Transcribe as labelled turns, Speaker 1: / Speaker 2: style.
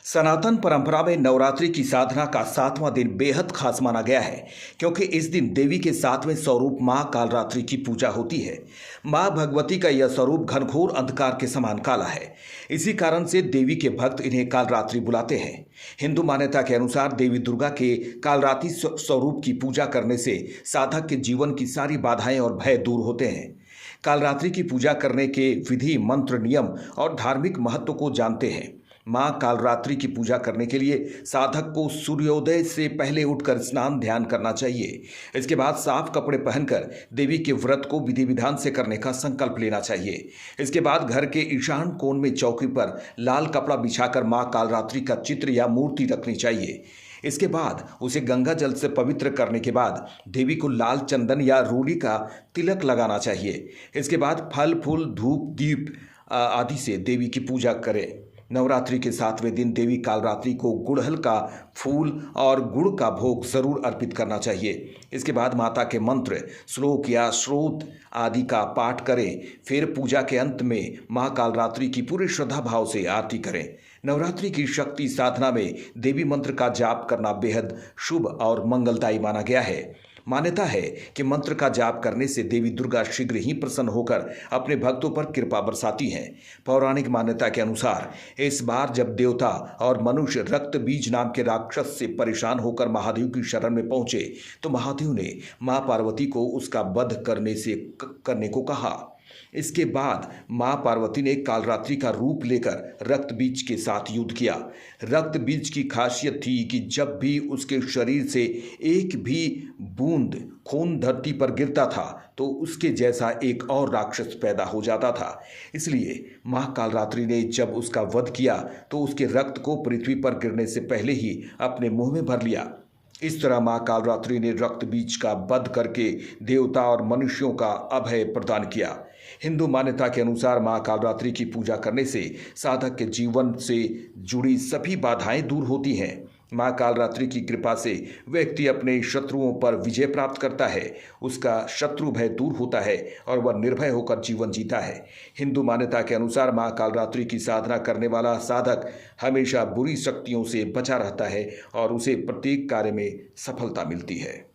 Speaker 1: सनातन परंपरा में नवरात्रि की साधना का 7वां दिन बेहद खास माना गया है, क्योंकि इस दिन देवी के 7वें स्वरूप मां कालरात्रि की पूजा होती है। मां भगवती का यह स्वरूप घनघोर अंधकार के समान काला है। इसी कारण से देवी के भक्त इन्हें कालरात्रि बुलाते हैं। हिंदू मान्यता के अनुसार देवी दुर्गा के कालरात्रि स्वरूप की पूजा करने से साधक के जीवन की सारी बाधाएं और भय दूर होते हैं। कालरात्रि की पूजा करने के विधि, मंत्र, नियम और धार्मिक महत्व को जानते हैं। मां कालरात्रि की पूजा करने के लिए साधक को सूर्योदय से पहले उठकर स्नान ध्यान करना चाहिए। इसके बाद साफ कपड़े पहनकर देवी के व्रत को विधि विधान से करने का संकल्प लेना चाहिए। इसके बाद घर के ईशान कोण में चौकी पर लाल कपड़ा बिछाकर मां कालरात्रि का चित्र या मूर्ति रखनी चाहिए। इसके बाद उसे गंगा जल से पवित्र करने के बाद देवी को लाल चंदन या रूली का तिलक लगाना चाहिए। इसके बाद फल फूल, धूप, दीप आदि से देवी की पूजा करें। नवरात्रि के 7वें दिन देवी कालरात्रि को गुड़हल का फूल और गुड़ का भोग जरूर अर्पित करना चाहिए। इसके बाद माता के मंत्र, श्लोक या स्रोत आदि का पाठ करें। फिर पूजा के अंत में मां कालरात्रि की पूरी श्रद्धा भाव से आरती करें। नवरात्रि की शक्ति साधना में देवी मंत्र का जाप करना बेहद शुभ और मंगलदायी माना गया है। मान्यता है कि मंत्र का जाप करने से देवी दुर्गा शीघ्र ही प्रसन्न होकर अपने भक्तों पर कृपा बरसाती हैं। पौराणिक मान्यता के अनुसार इस बार जब देवता और मनुष्य रक्त बीज नाम के राक्षस से परेशान होकर महादेव की शरण में पहुंचे तो महादेव ने मां पार्वती को उसका वध करने को कहा। इसके बाद मां पार्वती ने कालरात्रि का रूप लेकर रक्त बीज के साथ युद्ध किया। रक्त बीज की खासियत थी कि जब भी उसके शरीर से एक भी बूंद खून धरती पर गिरता था तो उसके जैसा एक और राक्षस पैदा हो जाता था। इसलिए मां कालरात्रि ने जब उसका वध किया तो उसके रक्त को पृथ्वी पर गिरने से पहले ही अपने मुंह में भर लिया। इस तरह मां कालरात्रि ने रक्त बीज का वध करके देवता और मनुष्यों का अभय प्रदान किया। हिंदू मान्यता के अनुसार मां कालरात्रि की पूजा करने से साधक के जीवन से जुड़ी सभी बाधाएं दूर होती हैं। मां कालरात्रि की कृपा से व्यक्ति अपने शत्रुओं पर विजय प्राप्त करता है, उसका शत्रु भय दूर होता है और वह निर्भय होकर जीवन जीता है। हिंदू मान्यता के अनुसार मां कालरात्रि की साधना करने वाला साधक हमेशा बुरी शक्तियों से बचा रहता है और उसे प्रत्येक कार्य में सफलता मिलती है।